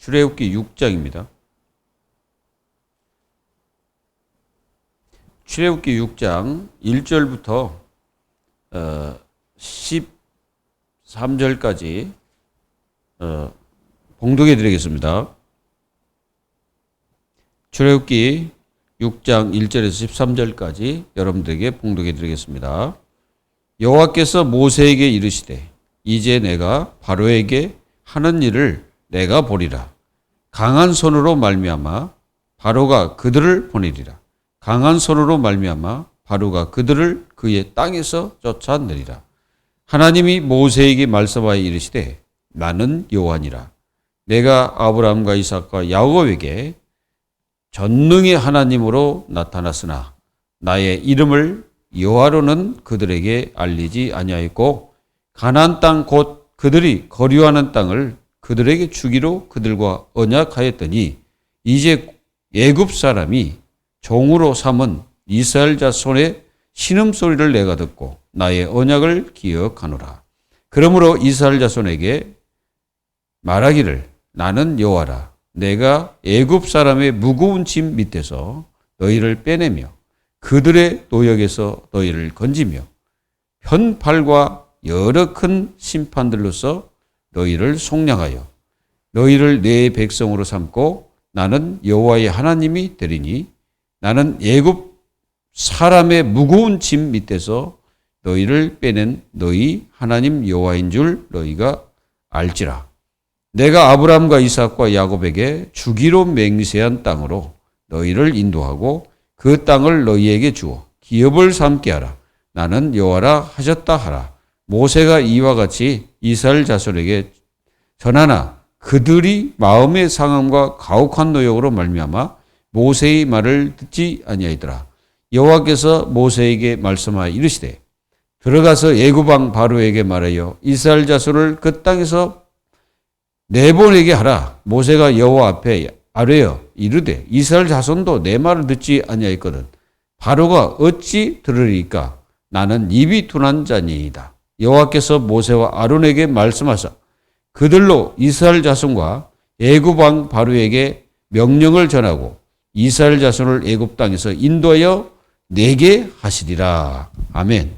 출애굽기 6장입니다. 출애굽기 6장 1절부터 13절까지 봉독해 드리겠습니다. 출애굽기 6장 1절에서 13절까지 여러분들에게 봉독해 드리겠습니다. 여호와께서 모세에게 이르시되 이제 내가 바로에게 하는 일을 내가 보리라. 강한 손으로 말미암아 바로가 그들을 보내리라. 강한 손으로 말미암아 바로가 그들을 그의 땅에서 쫓아내리라. 하나님이 모세에게 말씀하여 이르시되 나는 여호와니라. 내가 아브라함과 이삭과 야곱에게 전능의 하나님으로 나타났으나 나의 이름을 여호와로는 그들에게 알리지 아니하였고 가나안 땅 곧 그들이 거류하는 땅을 그들에게 주기로 그들과 언약하였더니 이제 애굽 사람이 종으로 삼은 이스라엘 자손의 신음소리를 내가 듣고 나의 언약을 기억하노라. 그러므로 이스라엘 자손에게 말하기를 나는 여호와라. 내가 애굽 사람의 무거운 짐 밑에서 너희를 빼내며 그들의 노역에서 너희를 건지며 편팔과 여러 큰 심판들로서 너희를 속량하여 너희를 내 백성으로 삼고 나는 여호와의 하나님이 되리니 나는 애굽 사람의 무거운 짐 밑에서 너희를 빼낸 너희 하나님 여호와인 줄 너희가 알지라. 내가 아브라함과 이삭과 야곱에게 주기로 맹세한 땅으로 너희를 인도하고 그 땅을 너희에게 주어 기업을 삼게 하라. 나는 여호와라 하셨다 하라. 모세가 이와 같이 이스라엘 자손에게 전하나 그들이 마음의 상함과 가혹한 노역으로 말미암아 모세의 말을 듣지 아니하더라. 여호와께서 모세에게 말씀하여 이르시되 들어가서 애굽 왕 바로에게 말하여 이스라엘 자손을 그 땅에서 내보내게 하라. 모세가 여호와 앞에 아뢰어 이르되 이스라엘 자손도 내 말을 듣지 아니하였거든 바로가 어찌 들으리까? 나는 입이 둔한 자니이다. 여호와께서 모세와 아론에게 말씀하사 그들로 이스라엘 자손과 애굽 왕 바로에게 명령을 전하고 이스라엘 자손을 애굽 땅에서 인도하여 내게 하시리라. 아멘.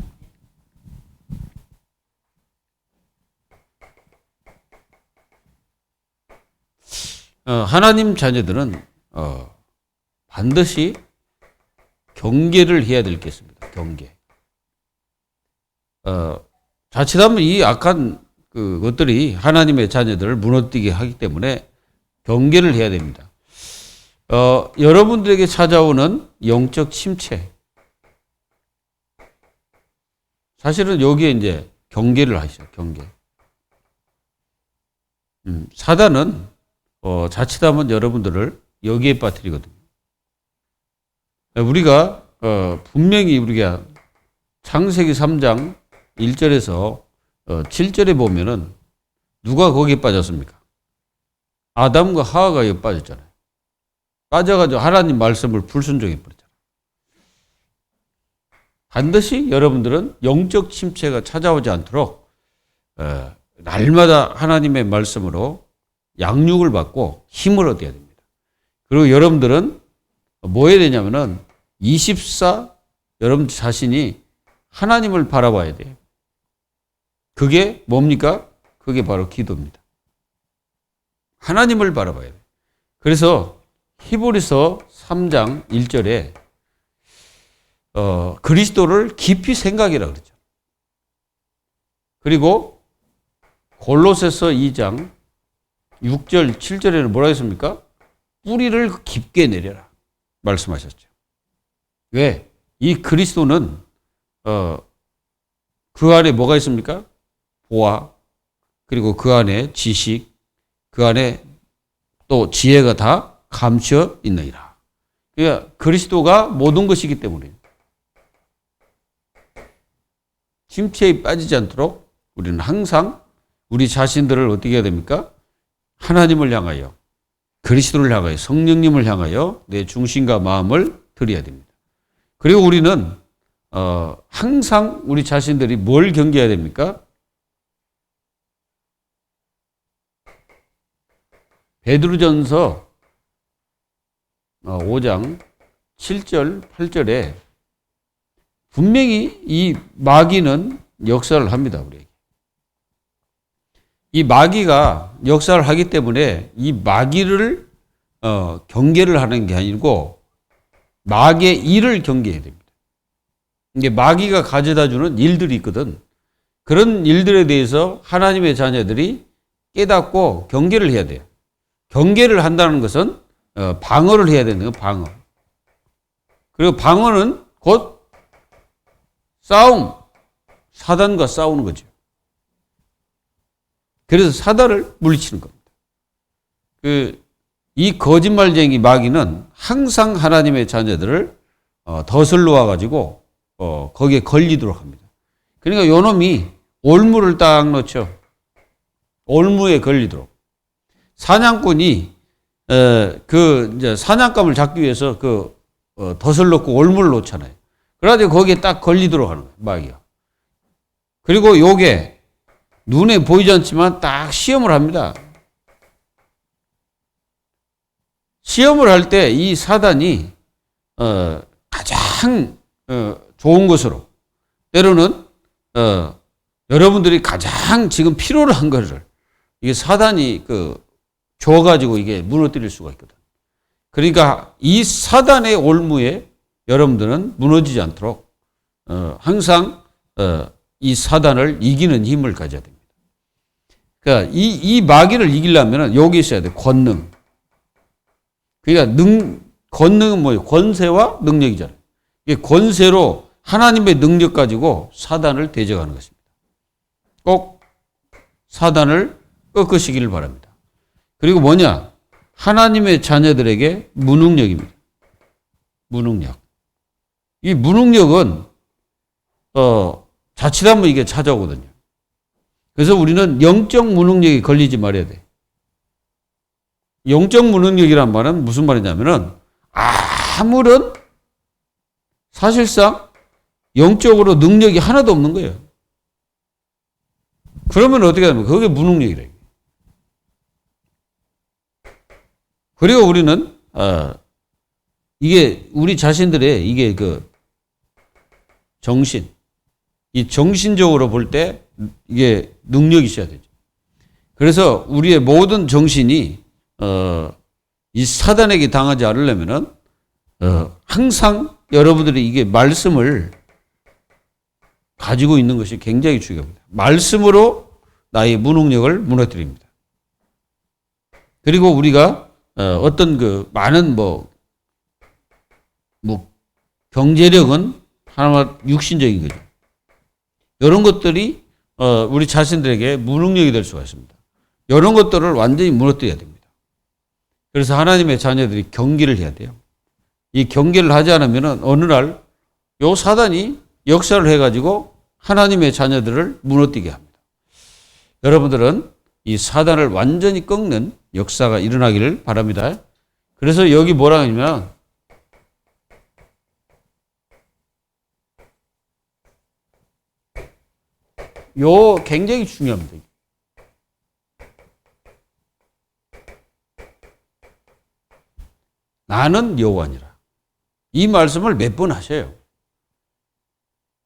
하나님 자녀들은 반드시 경계를 해야 될 게 있습니다. 경계. 자칫하면 이 악한 것들이 하나님의 자녀들을 무너뜨리게 하기 때문에 경계를 해야 됩니다. 여러분들에게 찾아오는 영적 침체. 사실은 여기에 이제 경계를 하시죠. 경계. 사단은 자칫하면 여러분들을 여기에 빠뜨리거든요. 우리가 분명히 우리가 창세기 3장 1절에서 7절에 보면은 누가 거기에 빠졌습니까? 아담과 하와가 여기 빠졌잖아요. 빠져가지고 하나님 말씀을 불순종해 버렸잖아요. 반드시 여러분들은 영적 침체가 찾아오지 않도록 날마다 하나님의 말씀으로 양육을 받고 힘을 얻어야 됩니다. 그리고 여러분들은 뭐 해야 되냐면은 24 여러분 자신이 하나님을 바라봐야 돼요. 그게 뭡니까? 그게 바로 기도입니다. 하나님을 바라봐야 돼요. 그래서 히브리서 3장 1절에 그리스도를 깊이 생각이라 그러죠. 그리고 골로새서 2장 6절, 7절에는 뭐라 했습니까? 뿌리를 깊게 내려라 말씀하셨죠. 왜? 이 그리스도는 그 안에 뭐가 있습니까? 보아, 그리고 그 안에 지식, 그 안에 또 지혜가 다 감춰 있느니라. 그러니까 그리스도가 모든 것이기 때문에 침체에 빠지지 않도록 우리는 항상 우리 자신들을 어떻게 해야 됩니까? 하나님을 향하여, 그리스도를 향하여, 성령님을 향하여 내 중심과 마음을 드려야 됩니다. 그리고 우리는 항상 우리 자신들이 뭘 경계해야 됩니까? 베드로전서 5장 7절, 8절에 분명히 이 마귀는 역사를 합니다, 우리에게. 이 마귀가 역사를 하기 때문에 이 마귀를 경계를 하는 게 아니고 마귀의 일을 경계해야 됩니다. 이게 마귀가 가져다 주는 일들이 있거든. 그런 일들에 대해서 하나님의 자녀들이 깨닫고 경계를 해야 돼요. 경계를 한다는 것은 방어를 해야 되는 거예요, 방어. 그리고 방어는 곧 싸움, 사단과 싸우는 거죠. 그래서 사단을 물리치는 겁니다. 이 거짓말쟁이 마귀는 항상 하나님의 자녀들을 덫을 놓아가지고 거기에 걸리도록 합니다. 그러니까 요놈이 올무를 딱 놓죠. 올무에 걸리도록. 사냥꾼이 이제 사냥감을 잡기 위해서 덫을 놓고 올무를 놓잖아요. 그래가지고 거기에 딱 걸리도록 하는 거예요, 마귀가. 그리고 요게 눈에 보이지 않지만 딱 시험을 합니다. 시험을 할 때 이 사단이 가장 좋은 것으로, 때로는 여러분들이 가장 지금 필요로 한 것을 이게 사단이 줘가지고 이게 무너뜨릴 수가 있거든. 그러니까 이 사단의 올무에 여러분들은 무너지지 않도록 항상 이 사단을 이기는 힘을 가져야 됩니다. 그러니까 이 마귀를 이기려면 여기 있어야 돼. 권능. 그러니까 권능은 뭐예요? 권세와 능력이잖아요. 이게 권세로 하나님의 능력 가지고 사단을 대적하는 것입니다. 꼭 사단을 꺾으시기를 바랍니다. 그리고 뭐냐? 하나님의 자녀들에게 무능력입니다. 무능력. 이 무능력은 자칫하면 이게 찾아오거든요. 그래서 우리는 영적 무능력에 걸리지 말아야 돼. 영적 무능력이란 말은 무슨 말이냐면은 아무런 사실상 영적으로 능력이 하나도 없는 거예요. 그러면 어떻게 하면 그게 무능력이라. 그리고 우리는 이게 우리 자신들의 이게 정신, 이 정신적으로 볼 때 이게 능력이 있어야 되죠. 그래서 우리의 모든 정신이 이 사단에게 당하지 않으려면은 항상 여러분들이 이게 말씀을 가지고 있는 것이 굉장히 중요합니다. 말씀으로 나의 무능력을 무너뜨립니다. 그리고 우리가 어떤 많은 경제력은 하나만 육신적인 거죠. 이런 것들이 우리 자신들에게 무능력이 될 수가 있습니다. 이런 것들을 완전히 무너뜨려야 됩니다. 그래서 하나님의 자녀들이 경계를 해야 돼요. 이 경계를 하지 않으면 어느 날 요 사단이 역사를 해가지고 하나님의 자녀들을 무너뜨리게 합니다. 여러분들은 이 사단을 완전히 꺾는 역사가 일어나기를 바랍니다. 그래서 여기 뭐라 하냐면 요 굉장히 중요합니다. 나는 여호와니라. 이 말씀을 몇 번 하셔요.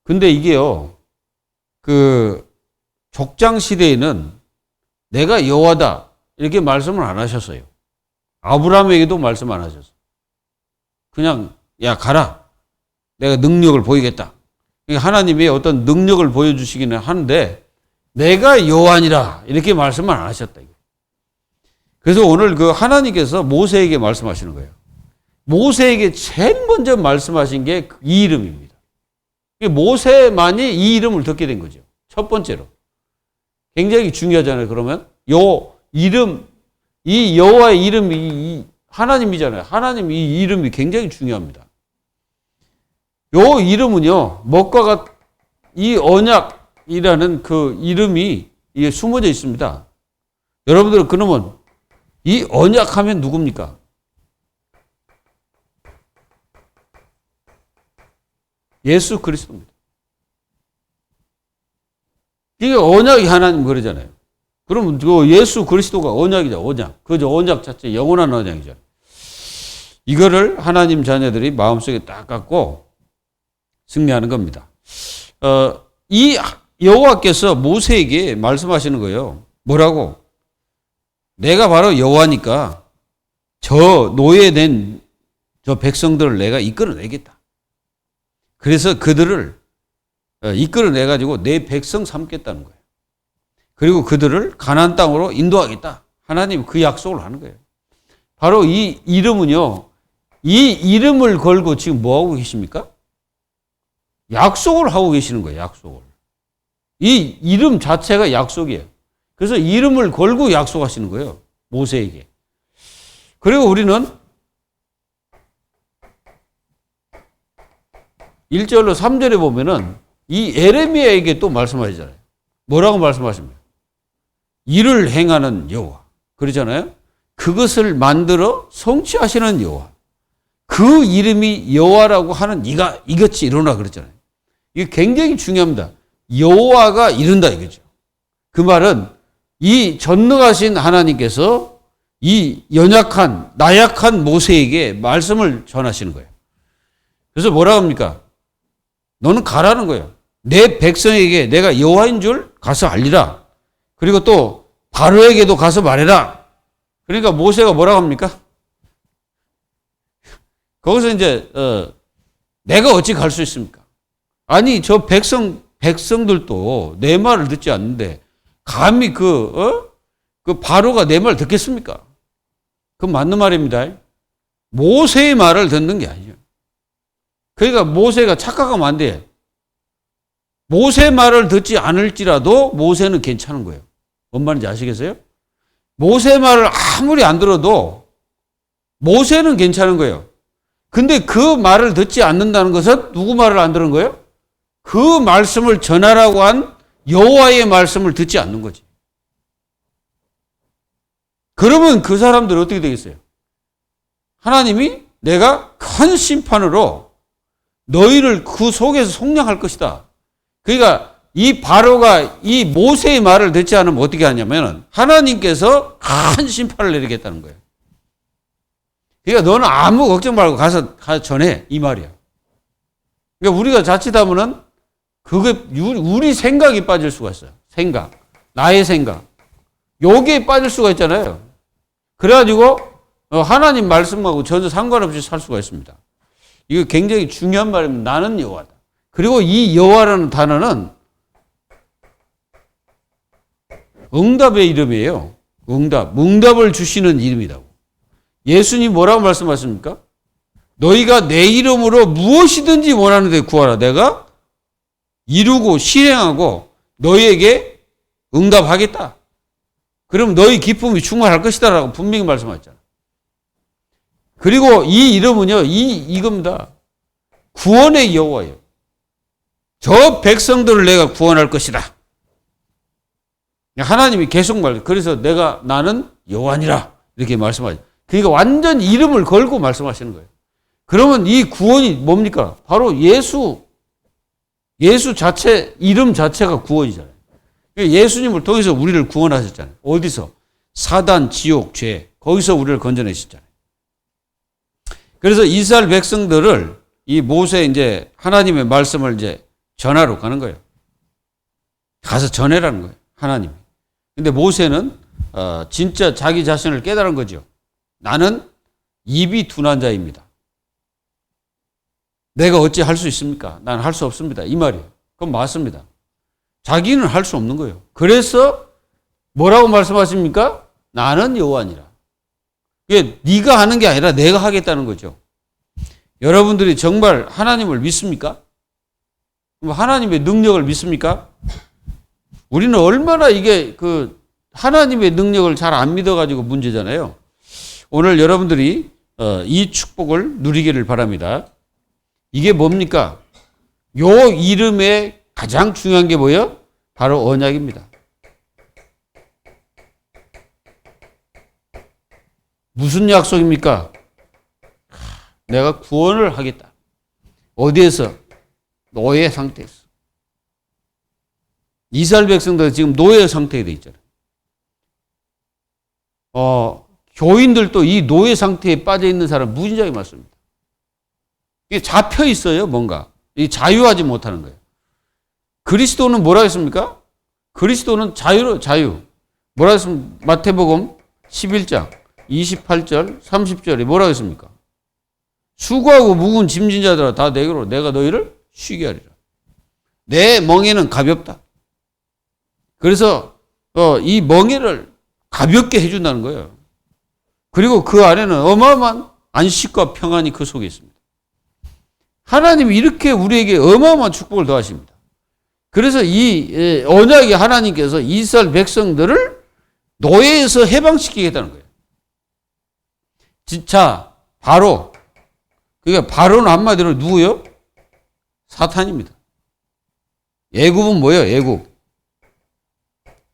근데 이게요, 족장 시대에는 내가 여호와다 이렇게 말씀을 안 하셨어요. 아브라함에게도 말씀 안 하셨어요. 그냥 야 가라. 내가 능력을 보이겠다. 하나님이 어떤 능력을 보여주시기는 하는데 내가 여호와니라 이렇게 말씀을 안 하셨다. 그래서 오늘 하나님께서 모세에게 말씀하시는 거예요. 모세에게 제일 먼저 말씀하신 게 이 이름입니다. 모세만이 이 이름을 듣게 된 거죠. 첫 번째로. 굉장히 중요하잖아요. 그러면 요 이름, 이 여호와의 이름이 하나님이잖아요. 하나님 이 이름이 굉장히 중요합니다. 요 이름은요, 이 언약이라는 그 이름이 이게 숨어져 있습니다. 여러분들 그러면 이 언약하면 누굽니까? 예수 그리스도입니다. 이게 언약이 하나님 그러잖아요. 그러면 그 예수 그리스도가 언약이죠. 언약. 그저 언약 자체 영원한 언약이죠. 이거를 하나님 자녀들이 마음속에 딱 갖고 승리하는 겁니다. 이 여호와께서 모세에게 말씀하시는 거예요. 뭐라고? 내가 바로 여호와니까 저 노예된 저 백성들을 내가 이끌어내겠다. 그래서 그들을 이끌어내가지고 내 백성 삼겠다는 거예요. 그리고 그들을 가나안 땅으로 인도하겠다. 하나님 그 약속을 하는 거예요. 바로 이 이름은요. 이 이름을 걸고 지금 뭐 하고 계십니까? 약속을 하고 계시는 거예요. 약속을. 이 이름 자체가 약속이에요. 그래서 이름을 걸고 약속하시는 거예요. 모세에게. 그리고 우리는 1절로 3절에 보면은 이 에레미야에게 또 말씀하시잖아요. 뭐라고 말씀하십니까? 이를 행하는 여호와. 그러잖아요. 그것을 만들어 성취하시는 여호와. 그 이름이 여호와라고 하는 이가 이같이 일어나 그랬잖아요. 이게 굉장히 중요합니다. 여호와가 이른다 이거죠. 그 말은 이 전능하신 하나님께서 이 연약한 나약한 모세에게 말씀을 전하시는 거예요. 그래서 뭐라 합니까? 너는 가라는 거예요. 내 백성에게 내가 여호와인 줄 가서 알리라. 그리고 또 바로에게도 가서 말해라. 그러니까 모세가 뭐라고 합니까? 거기서 이제 내가 어찌 갈 수 있습니까? 아니 저 백성들도 내 말을 듣지 않는데 감히 그 바로가 내 말을 듣겠습니까? 그건 맞는 말입니다. 모세의 말을 듣는 게 아니죠. 그러니까 모세가 착각하면 안 돼. 모세 말을 듣지 않을지라도 모세는 괜찮은 거예요. 뭔 말인지 아시겠어요? 모세 말을 아무리 안 들어도 모세는 괜찮은 거예요. 근데 그 말을 듣지 않는다는 것은 누구 말을 안 들은 거예요? 그 말씀을 전하라고 한 여호와의 말씀을 듣지 않는 거지. 그러면 그 사람들은 어떻게 되겠어요? 하나님이 내가 큰 심판으로 너희를 그 속에서 속량할 것이다. 그러니까 이 바로가 이 모세의 말을 듣지 않으면 어떻게 하냐면 하나님께서 큰 심판을 내리겠다는 거예요. 그러니까 너는 아무 걱정 말고 가서 전해 이 말이야. 그러니까 우리가 자칫하면은 그게 우리 생각이 빠질 수가 있어요. 생각, 나의 생각, 여기에 빠질 수가 있잖아요. 그래가지고 하나님 말씀하고 전혀 상관없이 살 수가 있습니다. 이거 굉장히 중요한 말입니다. 나는 여호와다. 그리고 이 여호와라는 단어는 응답의 이름이에요. 응답을 주시는 이름이라고. 예수님 뭐라고 말씀하십니까? 너희가 내 이름으로 무엇이든지 원하는 데 구하라. 내가 이루고 실행하고 너희에게 응답하겠다. 그럼 너희 기쁨이 충만할 것이다 라고 분명히 말씀하셨잖아요. 그리고 이 이름은요. 이겁니다. 구원의 여호와예요. 저 백성들을 내가 구원할 것이다. 하나님이 계속 그래서 나는 여호와니라 이렇게 말씀하죠. 그러니까 완전 이름을 걸고 말씀하시는 거예요. 그러면 이 구원이 뭡니까? 바로 예수 자체, 이름 자체가 구원이잖아요. 예수님을 통해서 우리를 구원하셨잖아요. 어디서? 사단, 지옥, 죄. 거기서 우리를 건져내셨잖아요. 그래서 이스라엘 백성들을 이 모세 이제 하나님의 말씀을 이제 전하러 가는 거예요. 가서 전해라는 거예요. 하나님이. 근데 모세는 진짜 자기 자신을 깨달은 거죠. 나는 입이 둔한 자입니다. 내가 어찌 할 수 있습니까? 나는 할 수 없습니다. 이 말이에요. 그건 맞습니다. 자기는 할 수 없는 거예요. 그래서 뭐라고 말씀하십니까? 나는 여호와니라. 이게 네가 하는 게 아니라 내가 하겠다는 거죠. 여러분들이 정말 하나님을 믿습니까? 하나님의 능력을 믿습니까? 우리는 얼마나 이게 하나님의 능력을 잘 안 믿어가지고 문제잖아요. 오늘 여러분들이 이 축복을 누리기를 바랍니다. 이게 뭡니까? 요 이름의 가장 중요한 게 뭐예요? 바로 언약입니다. 무슨 약속입니까? 내가 구원을 하겠다. 어디에서? 노예 상태에서. 이스라엘 백성들 지금 노예 상태에 돼 있잖아요. 교인들도 이 노예 상태에 빠져 있는 사람 무진장이 많습니다. 이게 잡혀 있어요, 뭔가. 이 자유하지 못하는 거예요. 그리스도는 뭐라 했습니까? 그리스도는 자유. 뭐라 했습니까? 마태복음 11장 28절, 30절에 뭐라 했습니까? 수고하고 무거운 짐진 자들아 다 내게로 내가 너희를 쉬게 하리라. 내 멍에는 가볍다. 그래서 이 멍에를 가볍게 해준다는 거예요. 그리고 그 안에는 어마어마한 안식과 평안이 그 속에 있습니다. 하나님이 이렇게 우리에게 어마어마한 축복을 더하십니다. 그래서 이 언약의 하나님께서 이스라엘 백성들을 노예에서 해방시키겠다는 거예요. 진짜 바로 그러니까 바로는 한마디로 누구요? 사탄입니다. 애굽은 뭐예요? 애굽.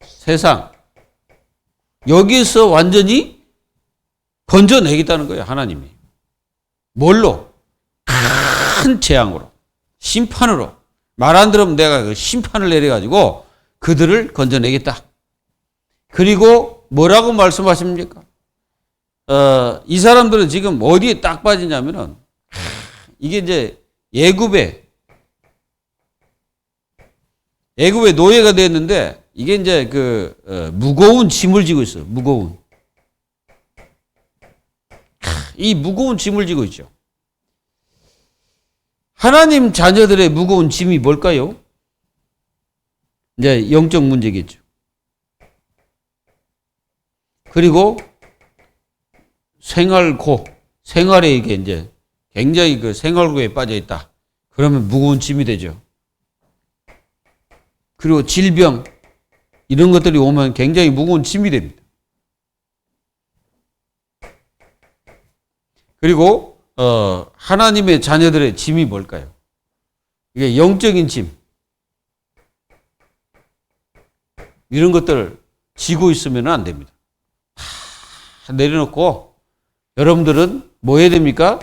세상. 여기서 완전히 건져내겠다는 거예요. 하나님이. 뭘로? 큰 재앙으로. 심판으로. 말 안 들으면 내가 그 심판을 내려가지고 그들을 건져내겠다. 그리고 뭐라고 말씀하십니까? 이 사람들은 지금 어디에 딱 빠지냐면은 이게 이제 애굽의 노예가 됐는데 이게 이제 무거운 짐을 지고 있어요. 이 무거운 짐을 지고 있죠. 하나님 자녀들의 무거운 짐이 뭘까요? 이제 영적 문제겠죠. 그리고 생활에 이게 이제 굉장히 생활고에 빠져 있다. 그러면 무거운 짐이 되죠. 그리고 질병 이런 것들이 오면 굉장히 무거운 짐이 됩니다. 그리고 하나님의 자녀들의 짐이 뭘까요? 이게 영적인 짐. 이런 것들을 지고 있으면 안 됩니다. 다 내려놓고 여러분들은 뭐 해야 됩니까?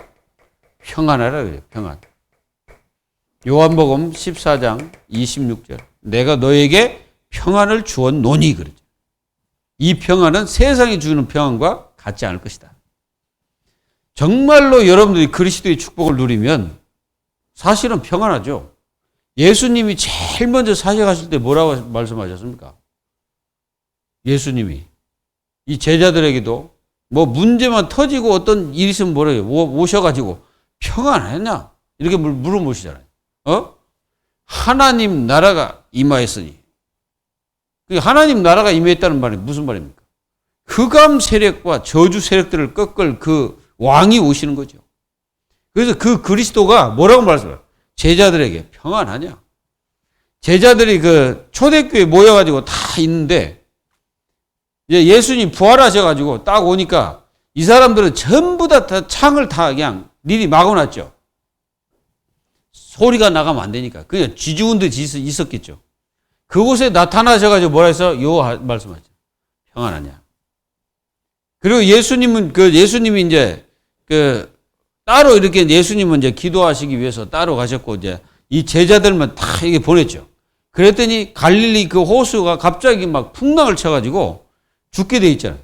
평안하라 그래요. 평안. 요한복음 14장 26절. 내가 너에게 평안을 주었노니 그러죠. 이 평안은 세상이 주는 평안과 같지 않을 것이다. 정말로 여러분들이 그리스도의 축복을 누리면 사실은 평안하죠. 예수님이 제일 먼저 사역하실 때 뭐라고 말씀하셨습니까? 예수님이 이 제자들에게도 뭐 문제만 터지고 어떤 일이 있으면 뭐래요? 오셔가지고 평안하냐? 이렇게 물어보시잖아요. 하나님 나라가 임하였으니. 하나님 나라가 임했다는 말이 무슨 말입니까? 흑암 세력과 저주 세력들을 꺾을 그 왕이 오시는 거죠. 그래서 그 그리스도가 뭐라고 말씀해요? 제자들에게 평안하냐? 제자들이 초대교회에 모여가지고 다 있는데 이제 예수님 부활하셔가지고 딱 오니까 이 사람들은 전부 다 창을 다 그냥 미리 막아놨죠. 소리가 나가면 안 되니까. 그냥 쥐죽은 듯이 있었겠죠. 그곳에 나타나셔가지고 뭐라 해서 말씀하죠. 평안하냐. 그리고 예수님이 이제 따로 이렇게 예수님은 이제 기도하시기 위해서 따로 가셨고 이제 이 제자들만 다 이게 보냈죠. 그랬더니 갈릴리 그 호수가 갑자기 막 풍랑을 쳐가지고 죽게 돼 있잖아요.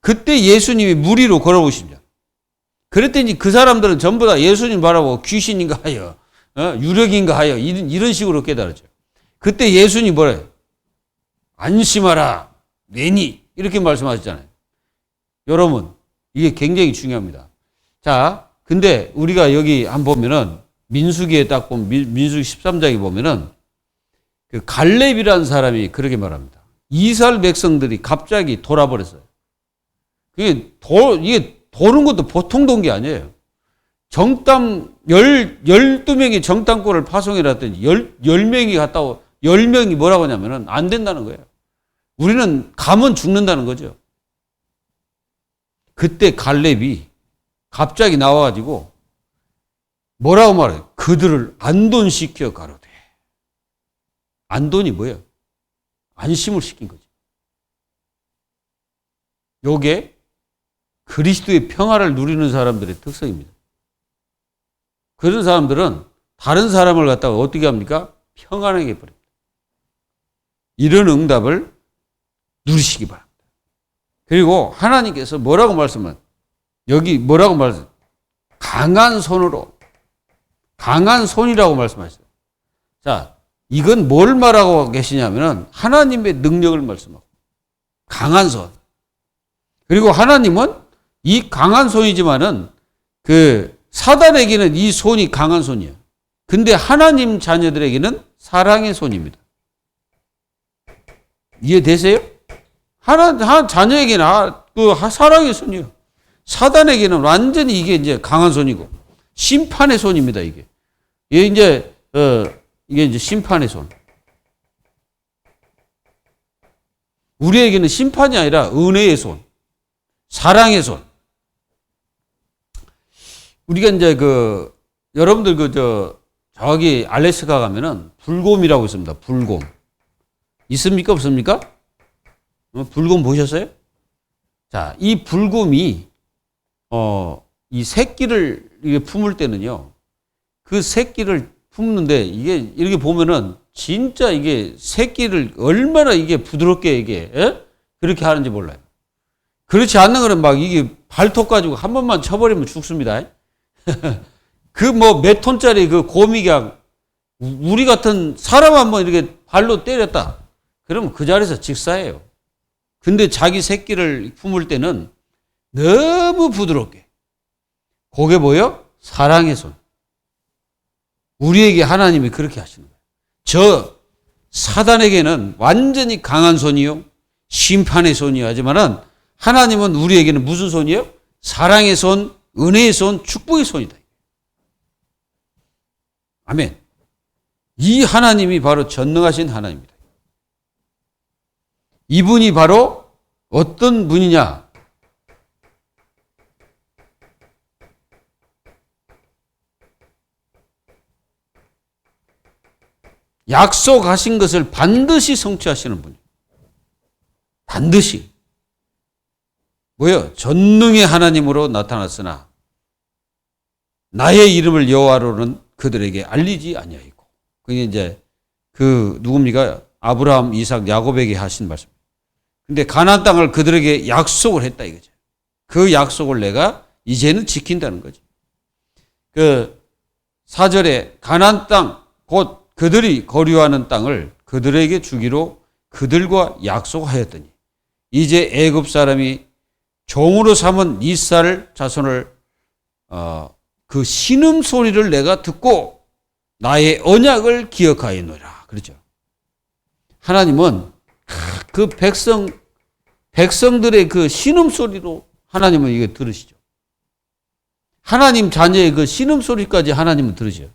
그때 예수님이 물 위로 걸어오십니다. 그랬더니 그 사람들은 전부 다 예수님 바라보고 귀신인가 하여, 유력인가 하여 이런 식으로 깨달았죠. 그때 예수님이 뭐래요? 안심하라, 내니 이렇게 말씀하셨잖아요. 여러분, 이게 굉장히 중요합니다. 자, 근데 우리가 여기 한번 보면은 민수기에 딱 보면 민수기 13장에 보면은 그 갈렙이라는 사람이 그렇게 말합니다. 이스라엘 백성들이 갑자기 돌아버렸어요. 이게 도는 것도 보통 돈 게 아니에요. 정탐 12명이 정탐꾼을 파송해라 했더니 10명이 갔다 오고 10명이 뭐라고 하냐면은 안 된다는 거예요. 우리는 가면 죽는다는 거죠. 그때 갈렙이 갑자기 나와가지고 뭐라고 말해요? 그들을 안돈시켜 가로되. 안돈이 뭐예요? 안심을 시킨 거죠. 요게 그리스도의 평화를 누리는 사람들의 특성입니다. 그런 사람들은 다른 사람을 갖다가 어떻게 합니까? 평안하게 해버립니다. 이런 응답을 누리시기 바랍니다. 그리고 하나님께서 뭐라고 말씀을, 여기 뭐라고 말씀, 강한 손으로, 강한 손이라고 말씀하셨어요. 자, 이건 뭘 말하고 계시냐면은 하나님의 능력을 말씀하고, 강한 손. 그리고 하나님은 이 강한 손이지만은 그 사단에게는 이 손이 강한 손이에요. 근데 하나님 자녀들에게는 사랑의 손입니다. 이해되세요? 자녀에게는 그 사랑의 손이요. 사단에게는 완전히 이게 이제 강한 손이고 심판의 손입니다. 이게 이제 심판의 손. 우리에게는 심판이 아니라 은혜의 손, 사랑의 손. 우리가 이제 여러분들 저기 알래스카 가면은 불곰이라고 있습니다. 불곰. 있습니까? 없습니까? 불곰 보셨어요? 자, 이 불곰이, 이 새끼를 이게 품을 때는요, 그 새끼를 품는데 이게 이렇게 보면은 진짜 이게 새끼를 얼마나 이게 부드럽게 이게, 그렇게 하는지 몰라요. 그렇지 않는 거는 막 이게 발톱 가지고 한 번만 쳐버리면 죽습니다. 그 몇 톤짜리 그 곰이 그냥 우리 같은 사람 한번 이렇게 발로 때렸다. 그러면 그 자리에서 직사예요. 근데 자기 새끼를 품을 때는 너무 부드럽게. 그게 뭐예요? 사랑의 손. 우리에게 하나님이 그렇게 하시는 거예요. 저 사단에게는 완전히 강한 손이요. 심판의 손이요. 하지만은 하나님은 우리에게는 무슨 손이에요? 사랑의 손, 은혜의 손, 축복의 손이다. 아멘. 이 하나님이 바로 전능하신 하나님입니다. 이분이 바로 어떤 분이냐? 약속하신 것을 반드시 성취하시는 분이에요. 반드시. 뭐요? 전능의 하나님으로 나타났으나 나의 이름을 여호와로는 그들에게 알리지 아니하였고. 그게 이제 누굽니까? 아브라함, 이삭, 야곱에게 하신 말씀. 근데 가나안 땅을 그들에게 약속을 했다 이거죠. 그 약속을 내가 이제는 지킨다는 거죠. 4절에 가나안 땅 곧 그들이 거류하는 땅을 그들에게 주기로 그들과 약속하였더니 이제 애굽 사람이 종으로 삼은 이스라엘 자손을 그 신음 소리를 내가 듣고 나의 언약을 기억하였노라. 그렇죠. 하나님은 그 백성들의 그 신음 소리로 하나님은 이거 들으시죠. 하나님 자녀의 그 신음 소리까지 하나님은 들으셔요.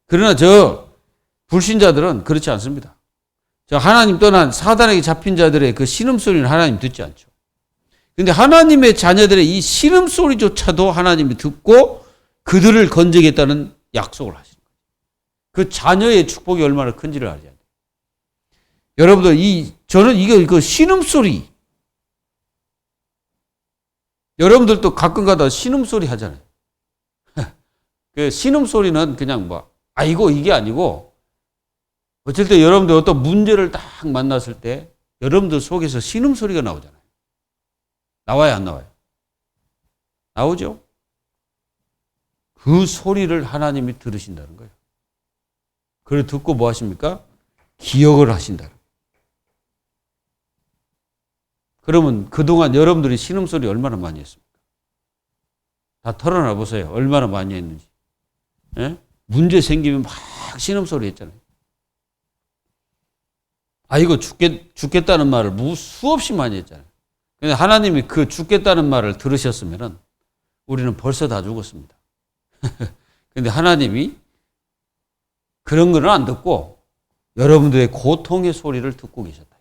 그러나 저 불신자들은 그렇지 않습니다. 저 하나님 떠난 사단에게 잡힌 자들의 그 신음 소리는 하나님 듣지 않죠. 근데 하나님의 자녀들의 이 신음 소리조차도 하나님이 듣고 그들을 건지겠다는 약속을 하시는 거예요. 그 자녀의 축복이 얼마나 큰지를 알아야 돼요. 여러분들, 저는 이거 신음소리. 여러분들도 가끔 가다 신음소리 하잖아요. 그 신음소리는 그냥 이게 아니고, 어쩔 때 여러분들 어떤 문제를 딱 만났을 때 여러분들 속에서 신음소리가 나오잖아요. 나와요, 안 나와요? 나오죠? 그 소리를 하나님이 들으신다는 거예요. 그걸 듣고 뭐 하십니까? 기억을 하신다. 그러면 그동안 여러분들이 신음소리 얼마나 많이 했습니까? 다 털어놔 보세요. 얼마나 많이 했는지. 예? 문제 생기면 막 신음소리 했잖아요. 이거 죽겠다는 말을 수없이 많이 했잖아요. 근데 하나님이 그 죽겠다는 말을 들으셨으면 우리는 벌써 다 죽었습니다. 근데 하나님이 그런 거는 안 듣고 여러분들의 고통의 소리를 듣고 계셨다.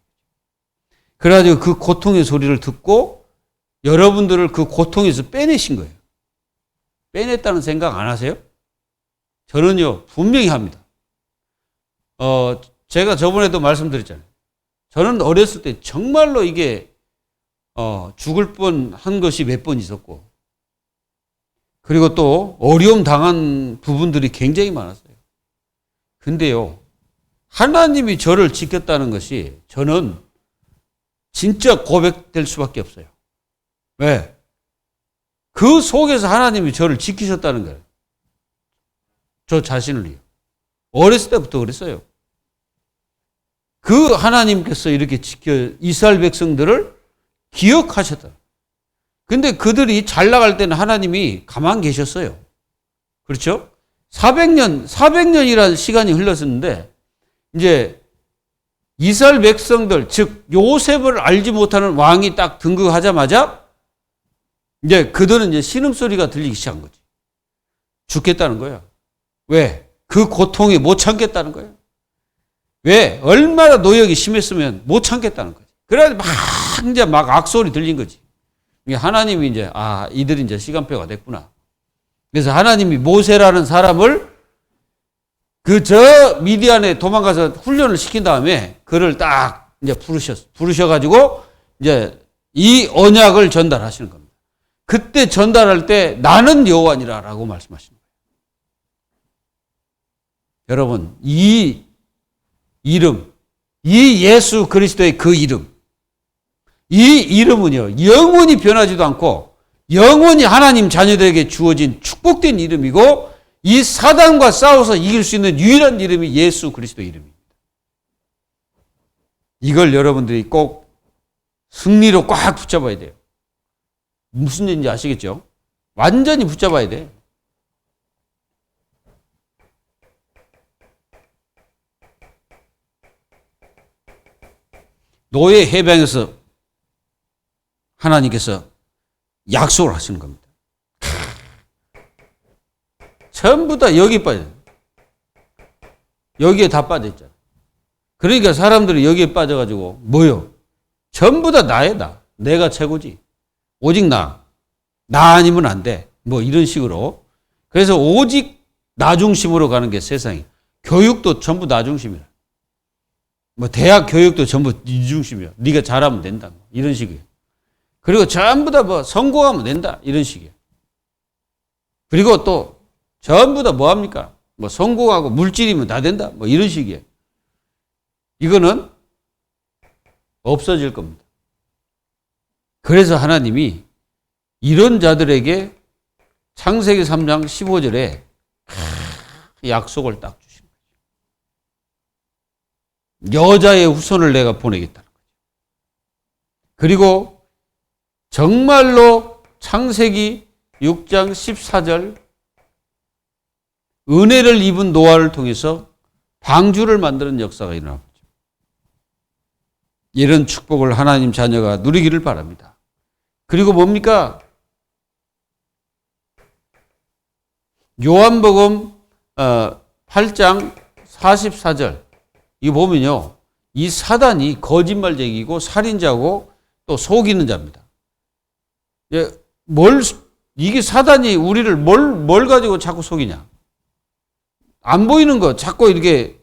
그래가지고 그 고통의 소리를 듣고 여러분들을 그 고통에서 빼내신 거예요. 빼냈다는 생각 안 하세요? 저는요, 분명히 합니다. 제가 저번에도 말씀드렸잖아요. 저는 어렸을 때 정말로 이게, 죽을 뻔한 것이 몇 번 있었고, 그리고 또 어려움 당한 부분들이 굉장히 많았어요. 근데요, 하나님이 저를 지켰다는 것이 저는 진짜 고백될 수밖에 없어요. 왜? 그 속에서 하나님이 저를 지키셨다는 거예요. 저 자신을요. 어렸을 때부터 그랬어요. 그 하나님께서 이렇게 지켜 이스라엘 백성들을 기억하셨다. 근데 그들이 잘 나갈 때는 하나님이 가만 계셨어요. 그렇죠? 400년이라는 시간이 흘렀었는데, 이제 이스라엘 백성들, 즉 요셉을 알지 못하는 왕이 딱 등극하자마자 이제 그들은 이제 신음소리가 들리기 시작한 거지. 죽겠다는 거야. 왜? 그 고통에 못 참겠다는 거야. 왜? 얼마나 노역이 심했으면 못 참겠다는 거지. 그래서 막 악소리 들린 거지. 하나님이 이제, 이들이 이제 시간표가 됐구나. 그래서 하나님이 모세라는 사람을 저 미디안에 도망가서 훈련을 시킨 다음에 그를 딱 이제 부르셔가지고 이제 이 언약을 전달하시는 겁니다. 그때 전달할 때 나는 여호와니라라고 말씀하시는 거예요. 여러분, 이 이름, 이 예수 그리스도의 그 이름, 이 이름은요, 영원히 변하지도 않고 영원히 하나님 자녀들에게 주어진 축복된 이름이고 이 사단과 싸워서 이길 수 있는 유일한 이름이 예수 그리스도 이름입니다. 이걸 여러분들이 꼭 승리로 꽉 붙잡아야 돼요. 무슨 얘기인지 아시겠죠? 완전히 붙잡아야 돼. 노예 해방에서 하나님께서 약속을 하시는 겁니다. 전부 다 여기 빠져요. 여기에 다 빠져있잖아. 그러니까 사람들이 여기에 빠져가지고 뭐요? 전부 다 나야 나. 내가 최고지. 오직 나 아니면 안 돼. 뭐 이런 식으로. 그래서 오직 나 중심으로 가는 게 세상이. 교육도 전부 나 중심이라. 뭐 대학 교육도 전부 네 중심이야. 네가 잘하면 된다. 이런 식이에요. 그리고 전부 다 뭐 성공하면 된다. 이런 식이에요. 그리고 또 전부 다 뭐 합니까? 뭐 성공하고 물질이면 다 된다. 뭐 이런 식이에요. 이거는 없어질 겁니다. 그래서 하나님이 이런 자들에게 창세기 3장 15절에 약속을 딱 주신 거예요. 여자의 후손을 내가 보내겠다는 거죠. 그리고 정말로 창세기 6장 14절 은혜를 입은 노아를 통해서 방주를 만드는 역사가 일어나죠. 이런 축복을 하나님 자녀가 누리기를 바랍니다. 그리고 뭡니까? 요한복음 8장 44절 이거 보면요. 이 사단이 거짓말쟁이고 살인자고 또 속이는 자입니다. 이게 사단이 우리를 뭘 가지고 자꾸 속이냐? 안 보이는 거 자꾸 이렇게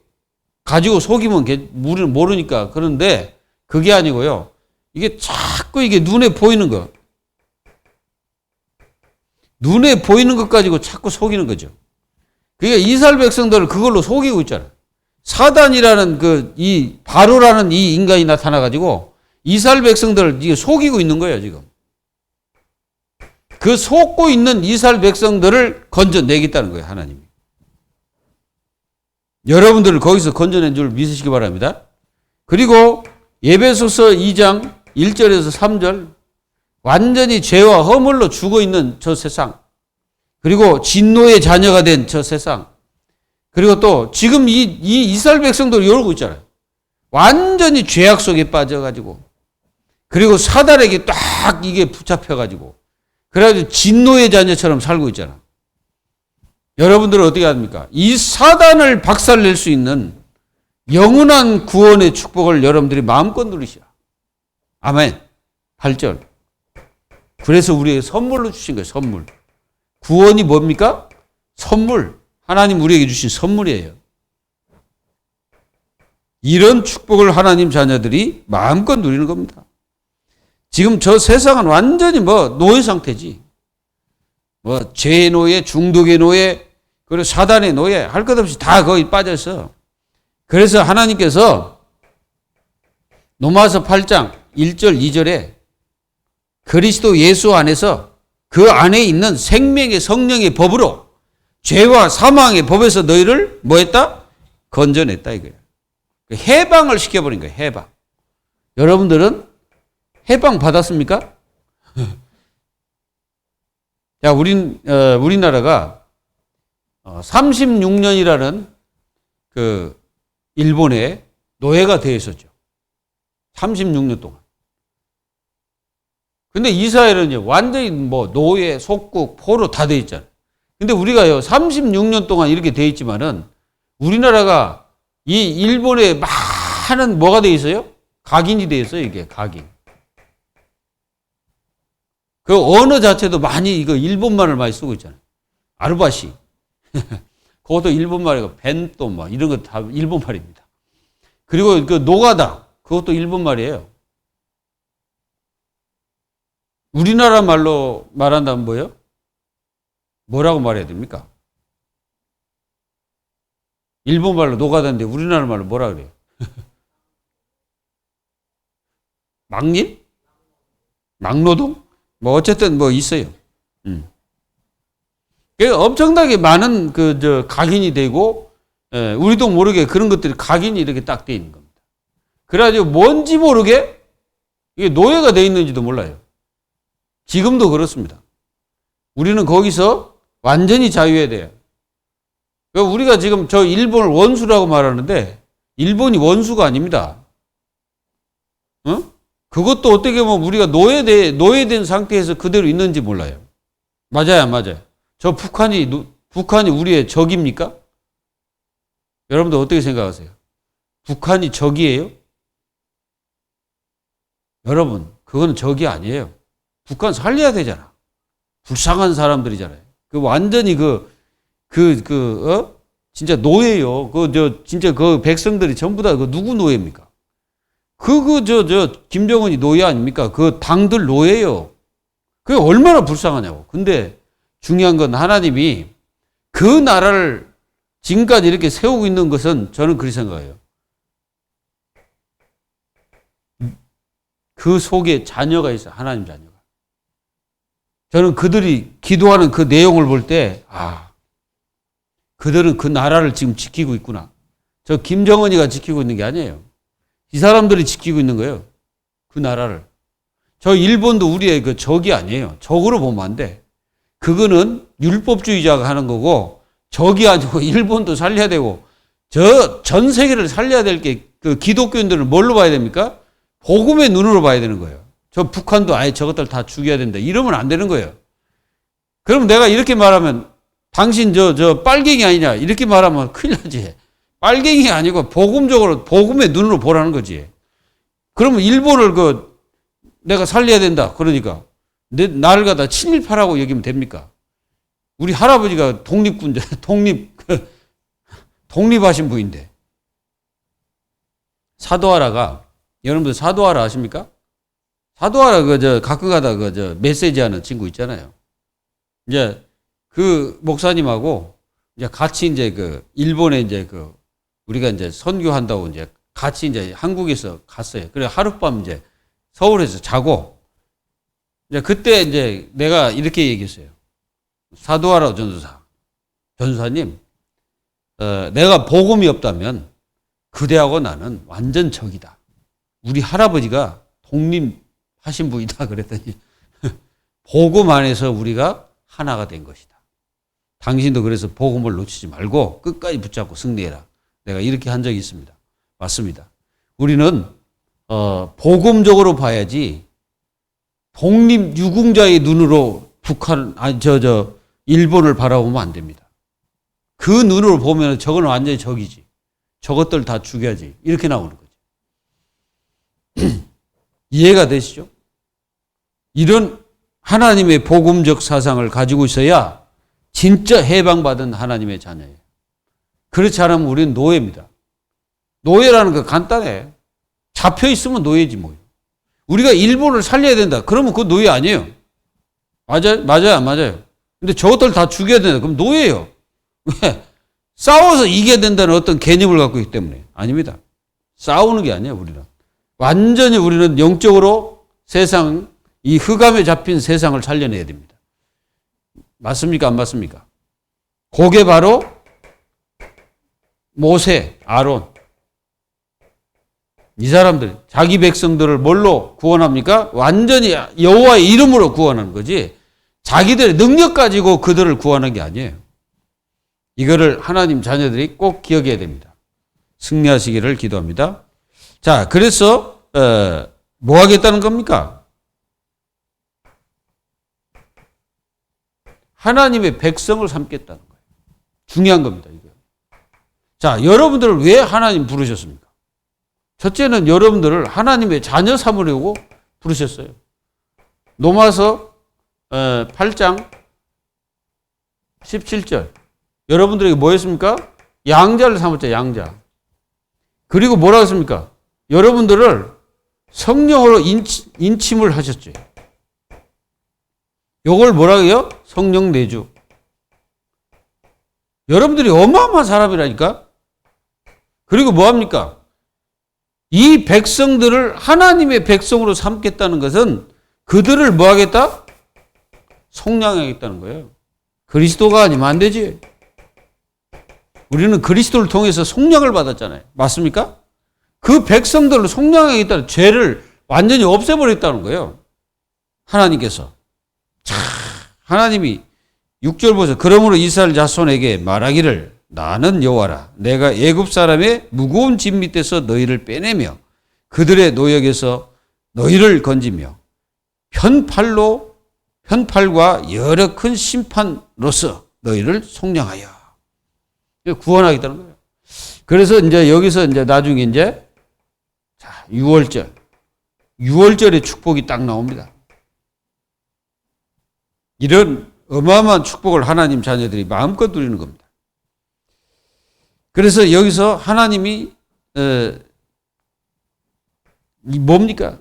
가지고 속이면 우리는 모르니까 그런데 그게 아니고요. 이게 자꾸 이게 눈에 보이는 거. 눈에 보이는 것 가지고 자꾸 속이는 거죠. 그러니까 이스라엘 백성들을 그걸로 속이고 있잖아요. 사단이라는 이 바로라는 이 인간이 나타나가지고 이스라엘 백성들을 이게 속이고 있는 거예요, 지금. 그 속고 있는 이스라엘 백성들을 건져내겠다는 거예요, 하나님이. 여러분들을 거기서 건져낸 줄 믿으시기 바랍니다. 그리고 에베소서 2장 1절에서 3절 완전히 죄와 허물로 죽어있는 저 세상 그리고 진노의 자녀가 된 저 세상 그리고 또 지금 이 이스라엘 백성들을 열고 있잖아요. 완전히 죄악 속에 빠져가지고 그리고 사단에게 딱 이게 붙잡혀가지고 그래가지고 진노의 자녀처럼 살고 있잖아. 여러분들은 어떻게 합니까? 이 사단을 박살낼 수 있는 영원한 구원의 축복을 여러분들이 마음껏 누리시라. 아멘. 8절. 그래서 우리에게 선물로 주신 거예요. 선물. 구원이 뭡니까? 선물. 하나님 우리에게 주신 선물이에요. 이런 축복을 하나님 자녀들이 마음껏 누리는 겁니다. 지금 저 세상은 완전히 노예 상태지. 죄의 노예, 중독의 노예, 그리고 사단의 노예, 할 것 없이 다 거기 빠져서. 그래서 하나님께서 로마서 8장 1절, 2절에 그리스도 예수 안에서 그 안에 있는 생명의 성령의 법으로 죄와 사망의 법에서 너희를 뭐 했다? 건져냈다 이거예요. 해방을 시켜버린 거예요. 해방. 여러분들은 해방 받았습니까? 자, 우리나라가 36년이라는 그 일본의 노예가 되어 있었죠. 36년 동안. 근데 이스라엘은 완전히 뭐 노예, 속국, 포로 다 되어 있잖아요. 근데 우리가요, 36년 동안 이렇게 되어 있지만은 우리나라가 이 일본에 많은 뭐가 되어 있어요? 각인이 되어 있어요, 이게 각인. 그 언어 자체도 많이 이거 일본말을 많이 쓰고 있잖아요. 아르바시. 그것도 일본말이고 벤또 막 이런 거 다 일본말입니다. 그리고 그 노가다. 그것도 일본말이에요. 우리나라 말로 말한다면 뭐예요? 뭐라고 말해야 됩니까? 일본 말로 노가다인데 우리나라 말로 뭐라 그래요? 막일? 막노동? 뭐 어쨌든 뭐 있어요. 엄청나게 많은 각인이 되고, 우리도 모르게 그런 것들이 각인이 이렇게 딱 돼 있는 겁니다. 그래가지고 뭔지 모르게 이게 노예가 돼 있는지도 몰라요. 지금도 그렇습니다. 우리는 거기서 완전히 자유해야 돼요. 우리가 지금 저 일본을 원수라고 말하는데 일본이 원수가 아닙니다. 그것도 어떻게 보면 우리가 노예된 상태에서 그대로 있는지 몰라요. 맞아요, 안 맞아요? 저 북한이 우리의 적입니까? 여러분들 어떻게 생각하세요? 북한이 적이에요? 여러분, 그거는 적이 아니에요. 북한 살려야 되잖아. 불쌍한 사람들이잖아요. 완전히 진짜 노예요. 진짜 그 백성들이 전부 다 누구 노예입니까? 김정은이 노예 아닙니까? 그 당들 노예요. 그게 얼마나 불쌍하냐고. 근데 중요한 건 하나님이 그 나라를 지금까지 이렇게 세우고 있는 것은 저는 그렇게 생각해요. 그 속에 자녀가 있어요. 하나님 자녀가. 저는 그들이 기도하는 그 내용을 볼 때, 그들은 그 나라를 지금 지키고 있구나. 저 김정은이가 지키고 있는 게 아니에요. 이 사람들이 지키고 있는 거예요. 그 나라를. 저 일본도 우리의 그 적이 아니에요. 적으로 보면 안 돼. 그거는 율법주의자가 하는 거고, 적이 아니고 일본도 살려야 되고, 전 세계를 살려야 될 게 그 기독교인들은 뭘로 봐야 됩니까? 복음의 눈으로 봐야 되는 거예요. 저 북한도 아예 저것들 다 죽여야 된다. 이러면 안 되는 거예요. 그럼 내가 이렇게 말하면 당신 저 빨갱이 아니냐 이렇게 말하면 큰일 나지. 빨갱이 아니고 복음적으로 복음의 눈으로 보라는 거지. 그러면 일본을 내가 살려야 된다. 그러니까 나를 갖다 친일파라고 여기면 됩니까? 우리 할아버지가 독립하신 분인데 사도하라가 여러분들 사도하라 아십니까? 사도하라 가끔 가다 메시지 하는 친구 있잖아요. 이제 그 목사님하고 이제 같이 이제 일본에 이제 우리가 이제 선교한다고 이제 같이 이제 한국에서 갔어요. 그래 하룻밤 이제 서울에서 자고 이제 그때 이제 내가 이렇게 얘기했어요. 사도하라 전도사님, 내가 복음이 없다면 그대하고 나는 완전 적이다. 우리 할아버지가 독립하신 분이다 그랬더니 복음 안에서 우리가 하나가 된 것이다. 당신도 그래서 복음을 놓치지 말고 끝까지 붙잡고 승리해라. 내가 이렇게 한 적이 있습니다. 맞습니다. 우리는 복음적으로 봐야지 독립 유공자의 눈으로 일본을 바라보면 안 됩니다. 그 눈으로 보면 저건 완전히 적이지. 저것들 다 죽여야지. 이렇게 나오는 거죠. 이해가 되시죠? 이런 하나님의 복음적 사상을 가지고 있어야 진짜 해방받은 하나님의 자녀예요. 그렇지 않으면 우리는 노예입니다. 노예라는 거 간단해. 잡혀 있으면 노예지 뭐예요. 우리가 일본을 살려야 된다. 그러면 그거 노예 아니에요. 맞아요, 안 맞아요. 근데 저것들 다 죽여야 된다. 그럼 노예예요. 왜? 싸워서 이겨야 된다는 어떤 개념을 갖고 있기 때문에. 아닙니다. 싸우는 게 아니에요, 우리는. 완전히 우리는 영적으로 세상, 이 흑암에 잡힌 세상을 살려내야 됩니다. 맞습니까? 안 맞습니까? 그게 바로 모세, 아론. 이 사람들, 자기 백성들을 뭘로 구원합니까? 완전히 여호와의 이름으로 구원하는 거지. 자기들의 능력 가지고 그들을 구원한 게 아니에요. 이거를 하나님 자녀들이 꼭 기억해야 됩니다. 승리하시기를 기도합니다. 자, 그래서 뭐 하겠다는 겁니까? 하나님의 백성을 삼겠다는 거예요. 중요한 겁니다. 이거. 자, 여러분들을 왜 하나님 부르셨습니까? 첫째는 여러분들을 하나님의 자녀 삼으려고 부르셨어요. 로마서 8장 17절. 여러분들에게 뭐 했습니까? 양자를 삼았죠, 양자. 그리고 뭐라고 했습니까? 여러분들을 성령으로 인침을 하셨죠. 요걸 뭐라고 해요? 성령 내주. 여러분들이 어마어마한 사람이라니까? 그리고 뭐 합니까? 이 백성들을 하나님의 백성으로 삼겠다는 것은 그들을 뭐 하겠다? 속량하겠다는 거예요. 그리스도가 아니면 안 되지. 우리는 그리스도를 통해서 속량을 받았잖아요. 맞습니까? 그 백성들을 속량하겠다는 죄를 완전히 없애버렸다는 거예요. 하나님께서. 자, 하나님이 6절 보세요. 그러므로 이스라엘 자손에게 말하기를 나는 여호와라. 내가 애굽 사람의 무거운 짐 밑에서 너희를 빼내며 그들의 노역에서 너희를 건지며 편팔과 여러 큰 심판으로서 너희를 속량하여 구원하겠다는 거예요. 그래서 이제 여기서 이제 나중에 이제 자, 6월절의 축복이 딱 나옵니다. 이런 어마어마한 축복을 하나님 자녀들이 마음껏 누리는 겁니다. 그래서 여기서 하나님이 뭡니까?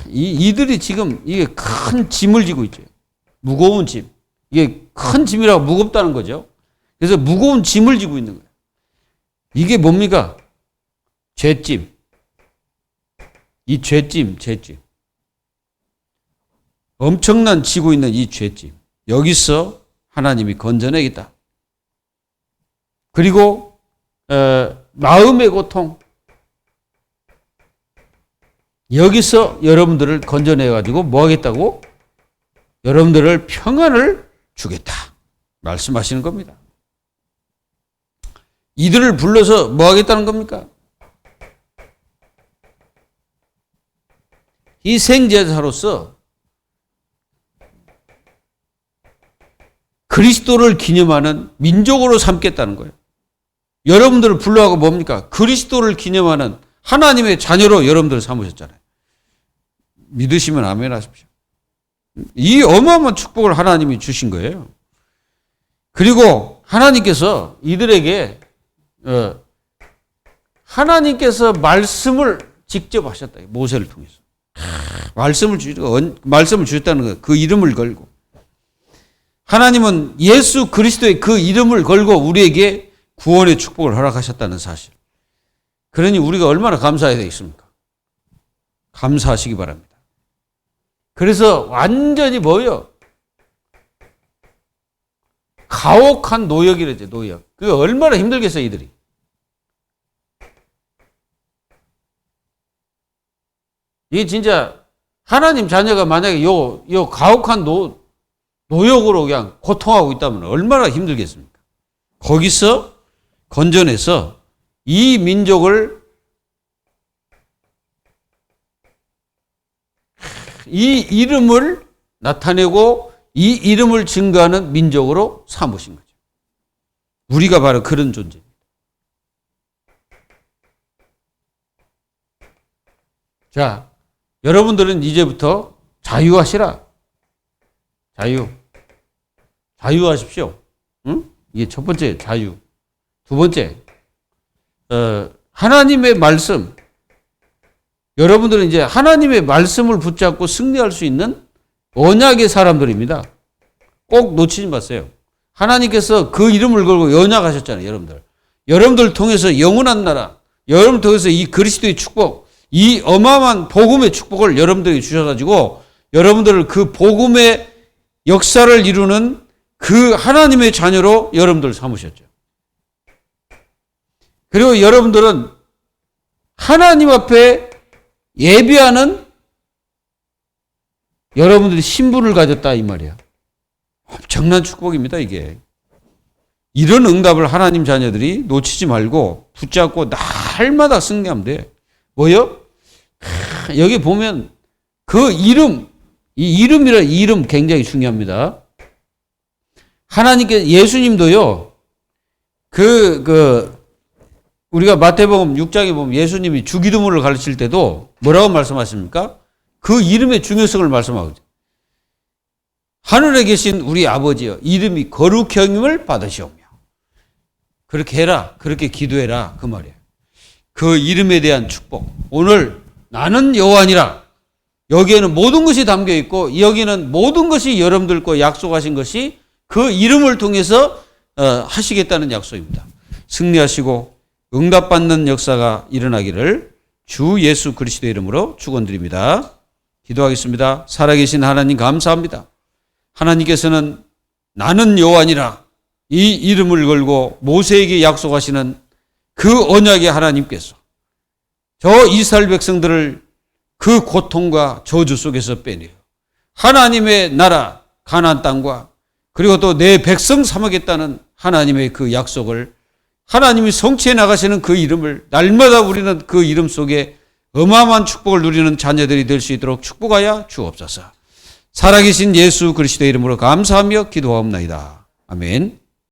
이들이 지금 이게 큰 짐을 지고 있죠. 무거운 짐. 이게 큰 짐이라고 무겁다는 거죠. 그래서 무거운 짐을 지고 있는 거예요. 이게 뭡니까? 죄짐. 이 죄짐. 엄청난 지고 있는 이 죄짐. 여기서 하나님이 건져내겠다. 그리고 마음의 고통. 여기서 여러분들을 건져내가지고 뭐 하겠다고? 여러분들을 평안을 주겠다. 말씀하시는 겁니다. 이들을 불러서 뭐 하겠다는 겁니까? 희생제사로서 그리스도를 기념하는 민족으로 삼겠다는 거예요. 여러분들을 불러가고 뭡니까? 그리스도를 기념하는 하나님의 자녀로 여러분들을 삼으셨잖아요. 믿으시면 아멘 하십시오. 이 어마어마한 축복을 하나님이 주신 거예요. 그리고 하나님께서 이들에게 하나님께서 말씀을 직접 하셨다. 모세를 통해서. 말씀을 주셨다는 거예요. 그 이름을 걸고. 하나님은 예수 그리스도의 그 이름을 걸고 우리에게 구원의 축복을 허락하셨다는 사실. 그러니 우리가 얼마나 감사해야 되겠습니까? 감사하시기 바랍니다. 그래서 완전히 뭐요? 가혹한 노역이래죠, 노역. 그게 얼마나 힘들겠어요, 이들이. 이게 진짜 하나님 자녀가 만약에 요 가혹한 노역으로 그냥 고통하고 있다면 얼마나 힘들겠습니까? 거기서 건져내서 이 민족을 이 이름을 나타내고 이 이름을 증거하는 민족으로 삼으신 거죠. 우리가 바로 그런 존재입니다. 자, 여러분들은 이제부터 자유하시라. 자유하십시오. 응? 이게 첫 번째 자유. 두 번째, 하나님의 말씀. 여러분들은 이제 하나님의 말씀을 붙잡고 승리할 수 있는 언약의 사람들입니다. 꼭 놓치지 마세요. 하나님께서 그 이름을 걸고 언약하셨잖아요, 여러분들. 여러분들 통해서 영원한 나라, 여러분 통해서 이 그리스도의 축복, 이 어마어마한 복음의 축복을 여러분들에게 주셔가지고 여러분들을 그 복음의 역사를 이루는 그 하나님의 자녀로 여러분들 삼으셨죠. 그리고 여러분들은 하나님 앞에 예배하는 여러분들이 신분을 가졌다 이 말이야. 엄청난 축복입니다 이게. 이런 응답을 하나님 자녀들이 놓치지 말고 붙잡고 날마다 승리하면 돼. 뭐요? 여기 보면 그 이름, 이 이름 굉장히 중요합니다. 하나님께 예수님도요. 우리가 마태복음 6장에 보면 예수님이 주기도문을 가르칠 때도 뭐라고 말씀하십니까? 그 이름의 중요성을 말씀하거든요. 하늘에 계신 우리 아버지여 이름이 거룩히 여김을 받으시오며 그렇게 해라. 그렇게 기도해라. 그 말이에요. 그 이름에 대한 축복. 오늘 나는 여호와니라. 여기에는 모든 것이 담겨 있고 여기는 모든 것이 여러분들과 약속하신 것이 그 이름을 통해서 하시겠다는 약속입니다. 승리하시고 응답받는 역사가 일어나기를 주 예수 그리스도의 이름으로 축원드립니다. 기도하겠습니다. 살아계신 하나님 감사합니다. 하나님께서는 나는 여호와니라 이 이름을 걸고 모세에게 약속하시는 그 언약의 하나님께서 저 이스라엘 백성들을 그 고통과 저주 속에서 빼내어 하나님의 나라 가나안 땅과 그리고 또 내 백성 삼겠다는 하나님의 그 약속을 하나님이 성취해 나가시는 그 이름을 날마다 우리는 그 이름 속에 어마어마한 축복을 누리는 자녀들이 될 수 있도록 축복하여 주옵소서. 살아계신 예수 그리스도의 이름으로 감사하며 기도하옵나이다. 아멘.